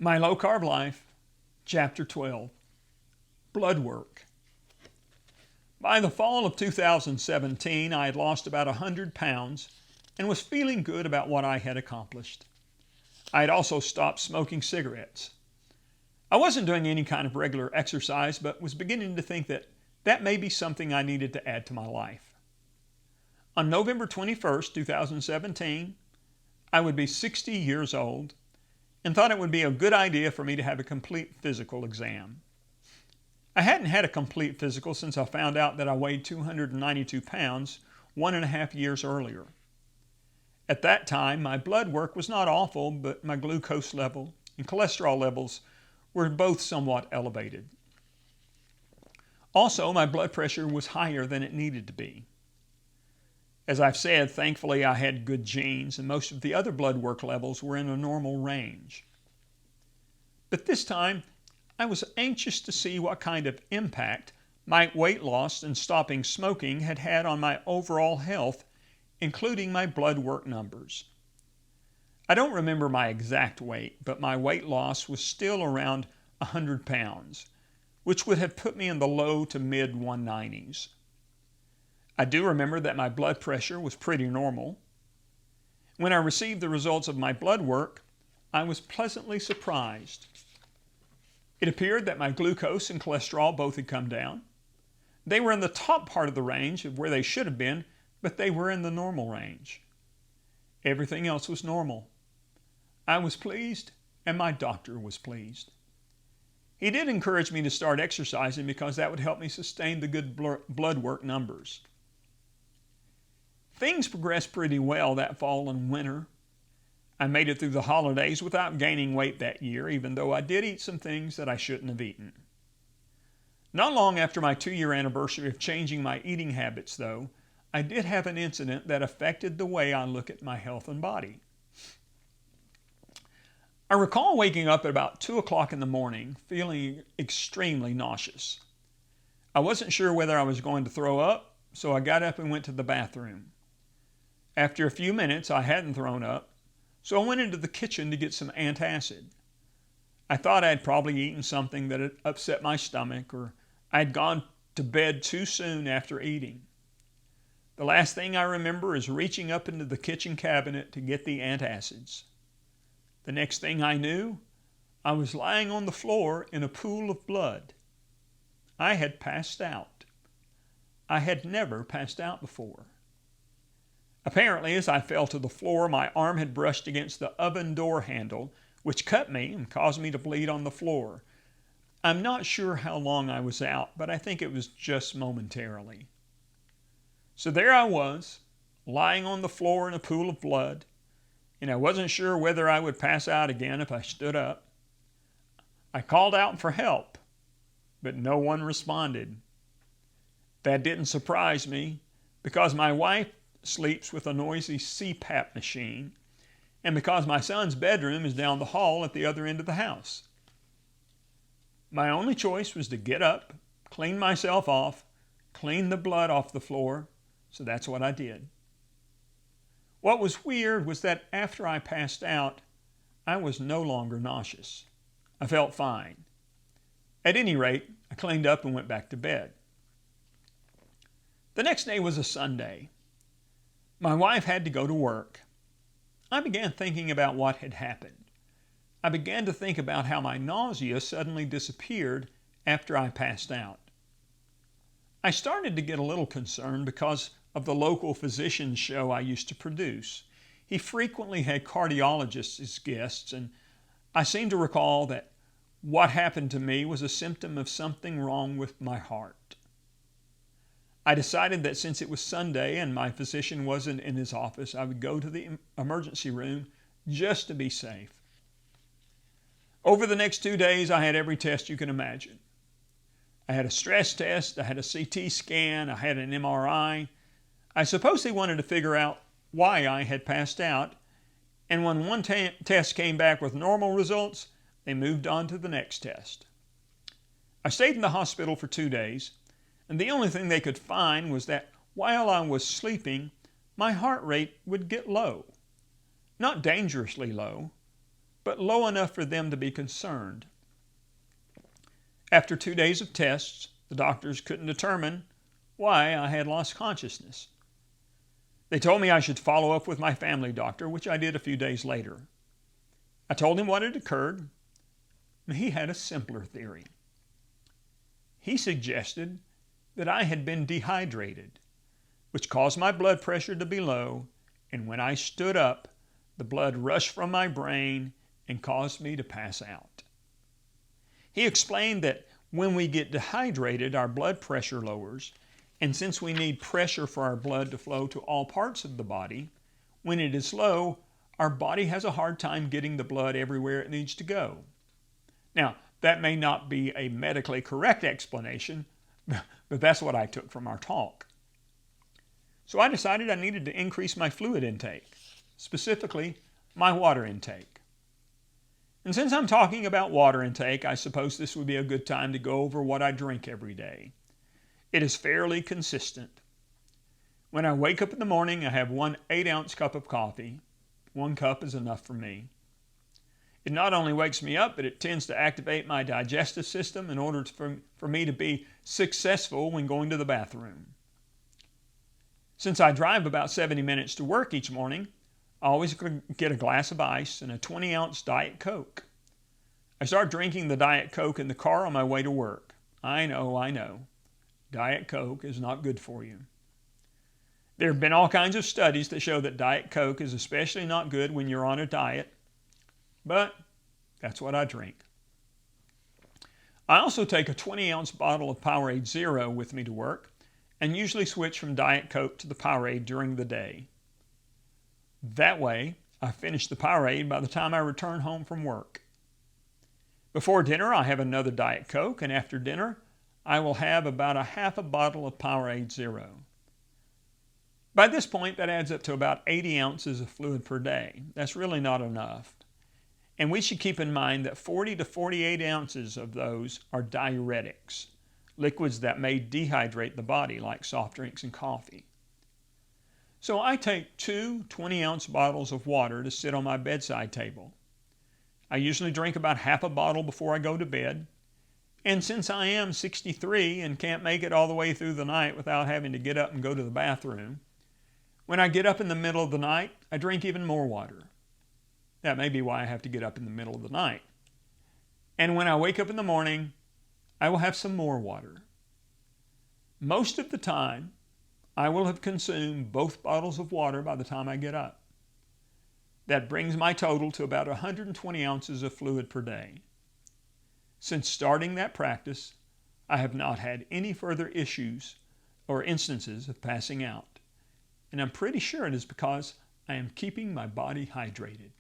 My Low-Carb Life, Chapter 12, Blood Work. By the fall of 2017, I had lost about 100 pounds and was feeling good about what I had accomplished. I had also stopped smoking cigarettes. I wasn't doing any kind of regular exercise, but was beginning to think that may be something I needed to add to my life. On November 21st, 2017, I would be 60 years old and thought it would be a good idea for me to have a complete physical exam. I hadn't had a complete physical since I found out that I weighed 292 pounds 1.5 years earlier. At that time, my blood work was not awful, but my glucose level and cholesterol levels were both somewhat elevated. Also, my blood pressure was higher than it needed to be. As I've said, thankfully I had good genes and most of the other blood work levels were in a normal range. But this time, I was anxious to see what kind of impact my weight loss and stopping smoking had had on my overall health, including my blood work numbers. I don't remember my exact weight, but my weight loss was still around 100 pounds, which would have put me in the low to mid 190s. I do remember that my blood pressure was pretty normal. When I received the results of my blood work, I was pleasantly surprised. It appeared that my glucose and cholesterol both had come down. They were in the top part of the range of where they should have been, but they were in the normal range. Everything else was normal. I was pleased, and my doctor was pleased. He did encourage me to start exercising because that would help me sustain the good blood work numbers. Things progressed pretty well that fall and winter. I made it through the holidays without gaining weight that year, even though I did eat some things that I shouldn't have eaten. Not long after my 2-year anniversary of changing my eating habits, though, I did have an incident that affected the way I look at my health and body. I recall waking up at about 2 o'clock in the morning feeling extremely nauseous. I wasn't sure whether I was going to throw up, so I got up and went to the bathroom. After a few minutes, I hadn't thrown up, so I went into the kitchen to get some antacid. I thought I'd probably eaten something that had upset my stomach, or I'd gone to bed too soon after eating. The last thing I remember is reaching up into the kitchen cabinet to get the antacids. The next thing I knew, I was lying on the floor in a pool of blood. I had passed out. I had never passed out before. Apparently, as I fell to the floor, my arm had brushed against the oven door handle, which cut me and caused me to bleed on the floor. I'm not sure how long I was out, but I think it was just momentarily. So there I was, lying on the floor in a pool of blood, and I wasn't sure whether I would pass out again if I stood up. I called out for help, but no one responded. That didn't surprise me, because my wife sleeps with a noisy CPAP machine, and because my son's bedroom is down the hall at the other end of the house. My only choice was to get up, clean myself off, clean the blood off the floor, so that's what I did. What was weird was that after I passed out, I was no longer nauseous. I felt fine. At any rate, I cleaned up and went back to bed. The next day was a Sunday. My wife had to go to work. I began thinking about what had happened. I began to think about how my nausea suddenly disappeared after I passed out. I started to get a little concerned because of the local physician's show I used to produce. He frequently had cardiologists as guests, and I seem to recall that what happened to me was a symptom of something wrong with my heart. I decided that since it was Sunday and my physician wasn't in his office, I would go to the emergency room just to be safe. Over the next 2 days, I had every test you can imagine. I had a stress test, I had a CT scan, I had an MRI. I suppose they wanted to figure out why I had passed out, and when one test came back with normal results, they moved on to the next test. I stayed in the hospital for 2 days, and the only thing they could find was that while I was sleeping, my heart rate would get low. Not dangerously low, but low enough for them to be concerned. After 2 days of tests, the doctors couldn't determine why I had lost consciousness. They told me I should follow up with my family doctor, which I did a few days later. I told him what had occurred. He had a simpler theory. He suggested that I had been dehydrated, which caused my blood pressure to be low, and when I stood up, the blood rushed from my brain and caused me to pass out. He explained that when we get dehydrated, our blood pressure lowers, and since we need pressure for our blood to flow to all parts of the body, when it is low, our body has a hard time getting the blood everywhere it needs to go. Now, that may not be a medically correct explanation, but that's what I took from our talk. So I decided I needed to increase my fluid intake, specifically my water intake. And since I'm talking about water intake, I suppose this would be a good time to go over what I drink every day. It is fairly consistent. When I wake up in the morning, I have 1 8-ounce cup of coffee. 1 cup is enough for me. It not only wakes me up, but it tends to activate my digestive system in order for me to be successful when going to the bathroom. Since I drive about 70 minutes to work each morning, I always get a glass of ice and a 20-ounce Diet Coke. I start drinking the Diet Coke in the car on my way to work. I know. Diet Coke is not good for you. There have been all kinds of studies that show that Diet Coke is especially not good when you're on a diet, but that's what I drink. I also take a 20-ounce bottle of Powerade Zero with me to work and usually switch from Diet Coke to the Powerade during the day. That way, I finish the Powerade by the time I return home from work. Before dinner, I have another Diet Coke, and after dinner, I will have about a half a bottle of Powerade Zero. By this point, that adds up to about 80 ounces of fluid per day. That's really not enough. And we should keep in mind that 40 to 48 ounces of those are diuretics, liquids that may dehydrate the body, like soft drinks and coffee. So I take 2 20-ounce bottles of water to sit on my bedside table. I usually drink about half a bottle before I go to bed. And since I am 63 and can't make it all the way through the night without having to get up and go to the bathroom, when I get up in the middle of the night, I drink even more water. That may be why I have to get up in the middle of the night. And when I wake up in the morning, I will have some more water. Most of the time, I will have consumed both bottles of water by the time I get up. That brings my total to about 120 ounces of fluid per day. Since starting that practice, I have not had any further issues or instances of passing out. And I'm pretty sure it is because I am keeping my body hydrated.